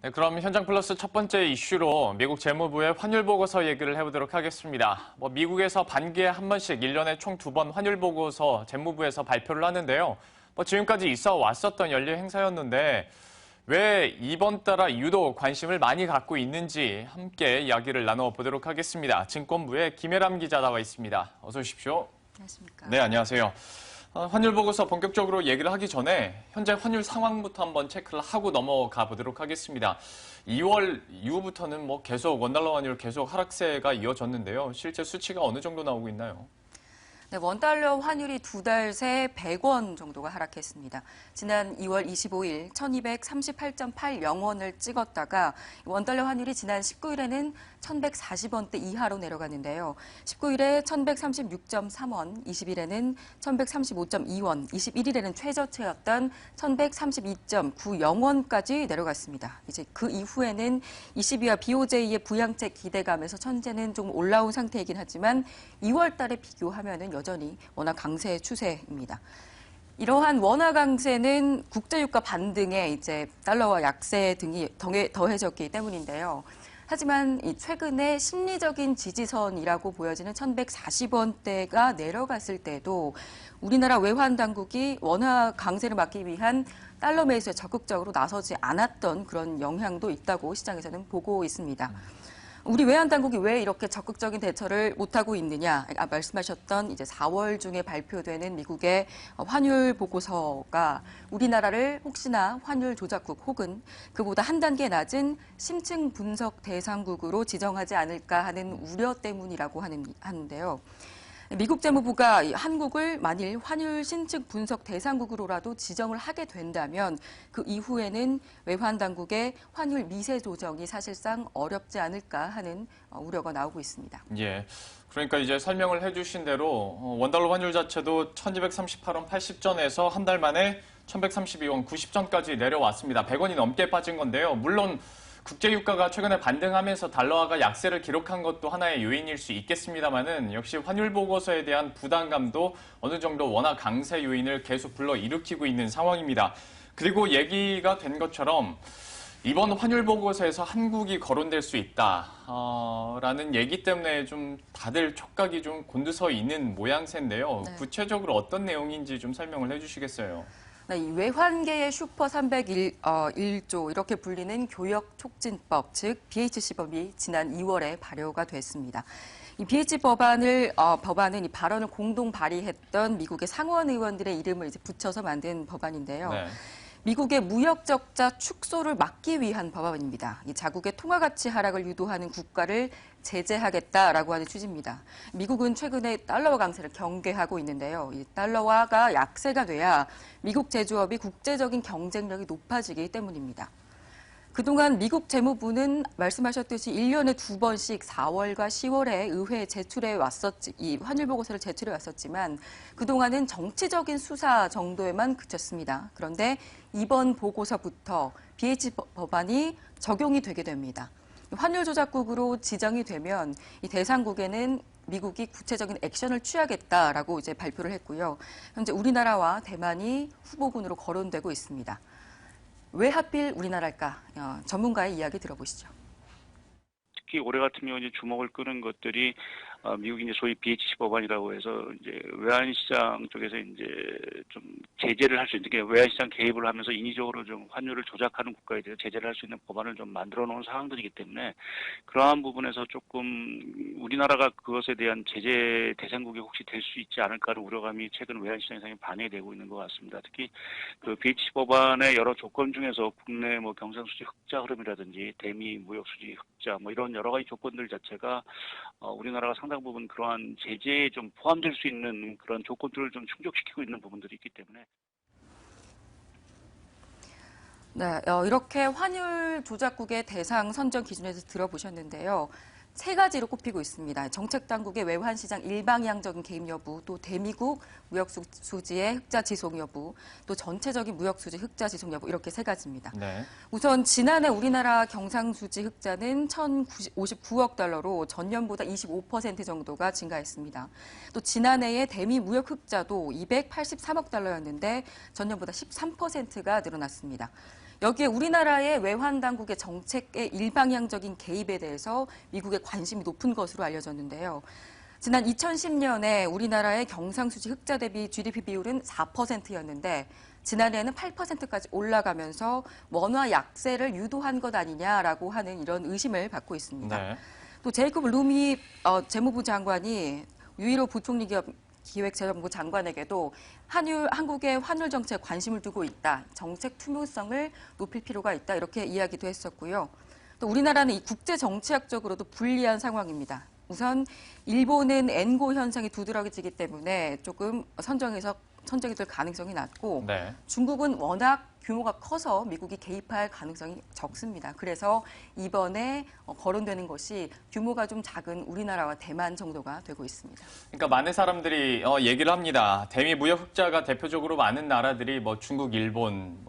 네, 그럼 현장 플러스 첫 번째 이슈로 미국 재무부의 환율 보고서 얘기를 해보도록 하겠습니다. 미국에서 반기에 한 번씩 1년에 총 2번 환율 보고서 재무부에서 발표를 하는데요. 지금까지 있어 왔었던 연례 행사였는데 왜 이번 달아 유독 관심을 많이 갖고 있는지 함께 이야기를 나눠보도록 하겠습니다. 증권부의 김혜람 기자 나와 있습니다. 어서 오십시오. 안녕하십니까. 네, 안녕하세요. 환율 보고서 본격적으로 얘기를 하기 전에 현재 환율 상황부터 한번 체크를 하고 넘어가 보도록 하겠습니다. 2월 이후부터는 계속 원달러 환율 계속 하락세가 이어졌는데요. 실제 수치가 어느 정도 나오고 있나요? 네, 원달러 환율이 두 달 새 100원 정도가 하락했습니다. 지난 2월 25일 1238.80원을 찍었다가 원달러 환율이 지난 19일에는 1140원대 이하로 내려갔는데요. 19일에 1136.3원, 20일에는 1135.2원, 21일에는 최저치였던 1132.90원까지 내려갔습니다. 이제 그 이후에는 22와 BOJ의 부양책 기대감에서 현재는 좀 올라온 상태이긴 하지만 2월 달에 비교하면은 여전히 원화 강세 추세입니다. 이러한 원화 강세는 국제유가 반등에 이제 달러와 약세 등이 더해졌기 때문인데요. 하지만 최근에 심리적인 지지선이라고 보여지는 1140원대가 내려갔을 때도 우리나라 외환 당국이 원화 강세를 막기 위한 달러 매수에 적극적으로 나서지 않았던 그런 영향도 있다고 시장에서는 보고 있습니다. 우리 외환 당국이 왜 이렇게 적극적인 대처를 못하고 있느냐? 말씀하셨던 이제 4월 중에 발표되는 미국의 환율 보고서가 우리나라를 혹시나 환율 조작국 혹은 그보다 한 단계 낮은 심층 분석 대상국으로 지정하지 않을까 하는 우려 때문이라고 하는데요. 미국 재무부가 한국을 만일 환율 신측 분석 대상국으로라도 지정을 하게 된다면 그 이후에는 외환 당국의 환율 미세 조정이 사실상 어렵지 않을까 하는 우려가 나오고 있습니다. 예. 그러니까 이제 설명을 해주신 대로 원달러 환율 자체도 1238원 80전에서 한 달 만에 1132원 90전까지 내려왔습니다. 100원이 넘게 빠진 건데요. 물론 국제유가가 최근에 반등하면서 달러화가 약세를 기록한 것도 하나의 요인일 수 있겠습니다만은 역시 환율 보고서에 대한 부담감도 어느 정도 원화 강세 요인을 계속 불러일으키고 있는 상황입니다. 그리고 얘기가 된 것처럼 이번 환율 보고서에서 한국이 거론될 수 있다라는 얘기 때문에 좀 다들 촉각이 좀 곤두서 있는 모양새인데요. 네. 구체적으로 어떤 내용인지 좀 설명을 해주시겠어요? 네, 이 외환계의 슈퍼 301조 이렇게 불리는 교역 촉진법, 즉 BHC법이 지난 2월에 발효가 됐습니다. 이 BH 법안은 이 발언을 공동 발의했던 미국의 상원 의원들의 이름을 이제 붙여서 만든 법안인데요. 네. 미국의 무역 적자 축소를 막기 위한 법안입니다. 이 자국의 통화 가치 하락을 유도하는 국가를 제재하겠다라고 하는 취지입니다. 미국은 최근에 달러화 강세를 경계하고 있는데요. 이 달러화가 약세가 돼야 미국 제조업이 국제적인 경쟁력이 높아지기 때문입니다. 그동안 미국 재무부는 말씀하셨듯이 1년에 2번씩 4월과 10월에 의회에 이 환율 보고서를 제출해 왔었지만 그동안은 정치적인 수사 정도에만 그쳤습니다. 그런데 이번 보고서부터 BH 법안이 적용이 되게 됩니다. 환율 조작국으로 지정이 되면 이 대상국에는 미국이 구체적인 액션을 취하겠다라고 이제 발표를 했고요. 현재 우리나라와 대만이 후보군으로 거론되고 있습니다. 왜 하필 우리나라일까? 전문가의 이야기 들어보시죠. 특히 올해 같은 경우 이제 주목을 끄는 것들이 미국이 이제 소위 BHC 법안이라고 해서 이제 외환시장 쪽에서 이제 좀 제재를 할 수 있는 게 외환시장 개입을 하면서 인위적으로 좀 환율을 조작하는 국가에 대해서 제재를 할 수 있는 법안을 좀 만들어 놓은 상황들이기 때문에 그러한 부분에서 조금 우리나라가 그것에 대한 제재 대상국이 혹시 될 수 있지 않을까를 우려감이 최근 외환시장에서 반영이 되고 있는 것 같습니다. 특히 그 BHC 법안의 여러 조건 중에서 국내 경상수지 흑자 흐름이라든지 대미 무역수지 흑자 이런 여러 가지 조건들 자체가 우리나라가 상당 부분 그러한 제재에 좀 포함될 수 있는 그런 조건들을 좀 충족시키고 있는 부분들이 있기 때문에. 네, 이렇게 환율 조작국의 대상 선정 기준에서 들어보셨는데요. 세 가지로 꼽히고 있습니다. 정책당국의 외환시장 일방향적인 개입 여부, 또 대미국 무역수지의 흑자 지속 여부, 또 전체적인 무역수지 흑자 지속 여부 이렇게 세 가지입니다. 네. 우선 지난해 우리나라 경상수지 흑자는 1,059억 달러로 전년보다 25% 정도가 증가했습니다. 또 지난해의 대미 무역 흑자도 283억 달러였는데 전년보다 13%가 늘어났습니다. 여기에 우리나라의 외환 당국의 정책의 일방향적인 개입에 대해서 미국의 관심이 높은 것으로 알려졌는데요. 지난 2010년에 우리나라의 경상수지 흑자 대비 GDP 비율은 4%였는데 지난해에는 8%까지 올라가면서 원화 약세를 유도한 것 아니냐라고 하는 이런 의심을 받고 있습니다. 네. 또 제이콥 루미 재무부 장관이 유일호 부총리 기획재정부 장관에게도 한국의 환율 정책에 관심을 두고 있다. 정책 투명성을 높일 필요가 있다. 이렇게 이야기도 했었고요. 또 우리나라는 이 국제 정치학적으로도 불리한 상황입니다. 우선 일본은 엔고 현상이 두드러지기 때문에 조금 선정이 될 가능성이 낮고 네. 중국은 워낙 규모가 커서 미국이 개입할 가능성이 적습니다. 그래서 이번에 거론되는 것이 규모가 좀 작은 우리나라와 대만 정도가 되고 있습니다. 그러니까 많은 사람들이 얘기를 합니다. 대미 무역 흑자가 대표적으로 많은 나라들이 뭐 중국, 일본,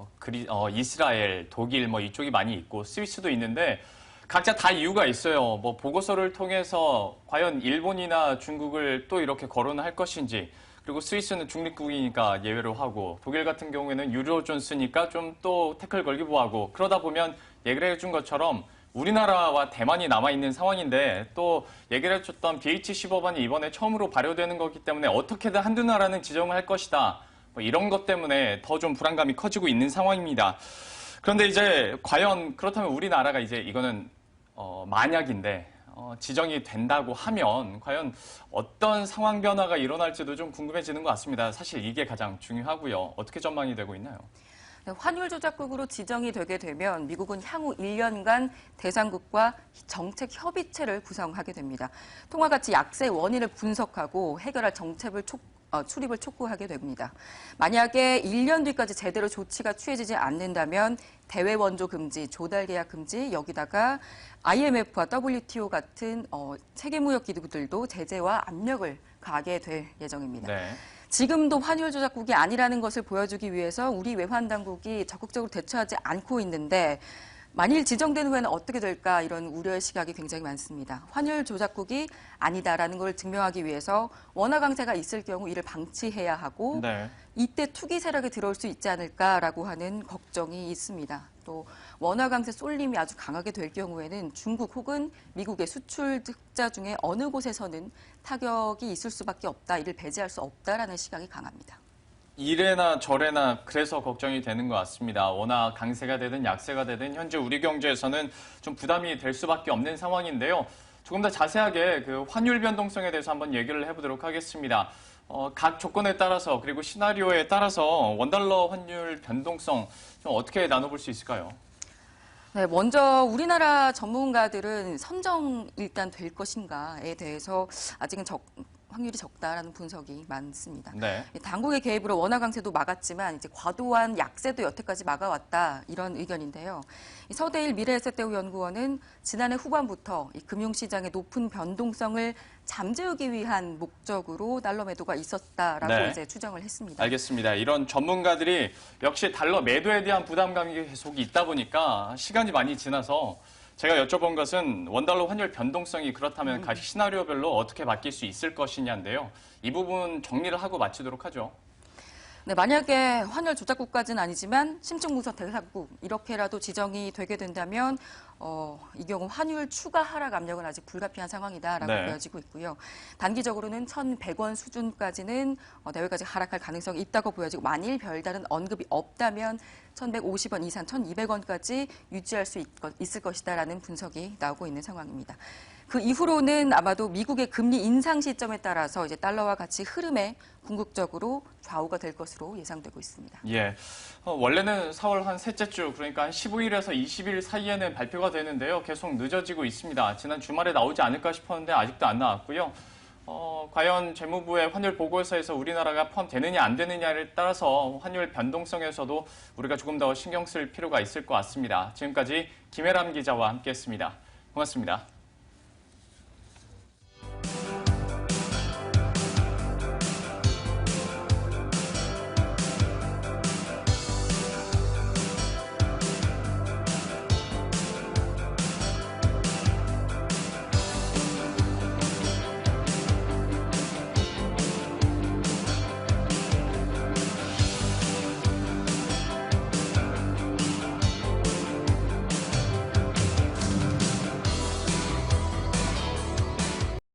이스라엘, 독일 이쪽이 많이 있고 스위스도 있는데 각자 다 이유가 있어요. 뭐 보고서를 통해서 과연 일본이나 중국을 또 이렇게 거론할 것인지, 그리고 스위스는 중립국이니까 예외로 하고, 독일 같은 경우에는 유로존 쓰니까 좀 또 태클 걸기도 하고, 그러다 보면 얘기를 해준 것처럼 우리나라와 대만이 남아있는 상황인데 또 얘기를 해줬던 BH15번이 이번에 처음으로 발효되는 거기 때문에 어떻게든 한두 나라는 지정을 할 것이다. 뭐 이런 것 때문에 더 좀 불안감이 커지고 있는 상황입니다. 그런데 이제 과연 그렇다면 우리나라가 이제 이거는 만약인데 지정이 된다고 하면 과연 어떤 상황 변화가 일어날지도 좀 궁금해지는 것 같습니다. 사실 이게 가장 중요하고요. 어떻게 전망이 되고 있나요? 환율 조작국으로 지정이 되게 되면 미국은 향후 1년간 대상국과 정책 협의체를 구성하게 됩니다. 통화 가치 약세 원인을 분석하고 해결할 정책을 출입을 촉구하게 됩니다. 만약에 1년 뒤까지 제대로 조치가 취해지지 않는다면 대외 원조 금지, 조달 계약 금지, 여기다가 IMF와 WTO 같은 세계무역 기구들도 제재와 압력을 가하게 될 예정입니다. 네. 지금도 환율 조작국이 아니라는 것을 보여주기 위해서 우리 외환 당국이 적극적으로 대처하지 않고 있는데 만일 지정된 후에는 어떻게 될까 이런 우려의 시각이 굉장히 많습니다. 환율 조작국이 아니다라는 걸 증명하기 위해서 원화 강세가 있을 경우 이를 방치해야 하고 네. 이때 투기 세력이 들어올 수 있지 않을까라고 하는 걱정이 있습니다. 또 원화 강세 쏠림이 아주 강하게 될 경우에는 중국 혹은 미국의 수출 흑자 중에 어느 곳에서는 타격이 있을 수밖에 없다. 이를 배제할 수 없다라는 시각이 강합니다. 이래나 저래나 그래서 걱정이 되는 것 같습니다. 워낙 강세가 되든 약세가 되든 현재 우리 경제에서는 좀 부담이 될 수밖에 없는 상황인데요. 조금 더 자세하게 그 환율 변동성에 대해서 한번 얘기를 해보도록 하겠습니다. 각 조건에 따라서 그리고 시나리오에 따라서 원달러 환율 변동성 좀 어떻게 나눠볼 수 있을까요? 네, 먼저 우리나라 전문가들은 선정 일단 될 것인가에 대해서 아직은 확률이 적다라는 분석이 많습니다. 네. 당국의 개입으로 원화 강세도 막았지만 이제 과도한 약세도 여태까지 막아왔다 이런 의견인데요. 서대일 미래에셋대우 연구원은 지난해 후반부터 이 금융시장의 높은 변동성을 잠재우기 위한 목적으로 달러 매도가 있었다라고 네. 이제 추정을 했습니다. 알겠습니다. 이런 전문가들이 역시 달러 매도에 대한 부담감이 계속 있다 보니까 시간이 많이 지나서 제가 여쭤본 것은 원달러 환율 변동성이 그렇다면 각 시나리오별로 어떻게 바뀔 수 있을 것이냐인데요. 이 부분 정리를 하고 마치도록 하죠. 네, 만약에 환율 조작국까지는 아니지만 심층분석 대상국 이렇게라도 지정이 되게 된다면 이 경우 환율 추가 하락 압력은 아직 불가피한 상황이다라고 네. 보여지고 있고요. 단기적으로는 1,100원 수준까지는 내외까지 하락할 가능성이 있다고 보여지고 만일 별다른 언급이 없다면 1,150원 이상 1,200원까지 유지할 수 있을 것이다라는 분석이 나오고 있는 상황입니다. 그 이후로는 아마도 미국의 금리 인상 시점에 따라서 이제 달러와 같이 흐름에 궁극적으로 좌우가 될 것으로 예상되고 있습니다. 예. 원래는 4월 한 셋째 주, 그러니까 한 15일에서 20일 사이에는 발표가 되는데요. 계속 늦어지고 있습니다. 지난 주말에 나오지 않을까 싶었는데 아직도 안 나왔고요. 과연 재무부의 환율 보고서에서 우리나라가 포함되느냐 안 되느냐를 따라서 환율 변동성에서도 우리가 조금 더 신경 쓸 필요가 있을 것 같습니다. 지금까지 김혜람 기자와 함께했습니다. 고맙습니다.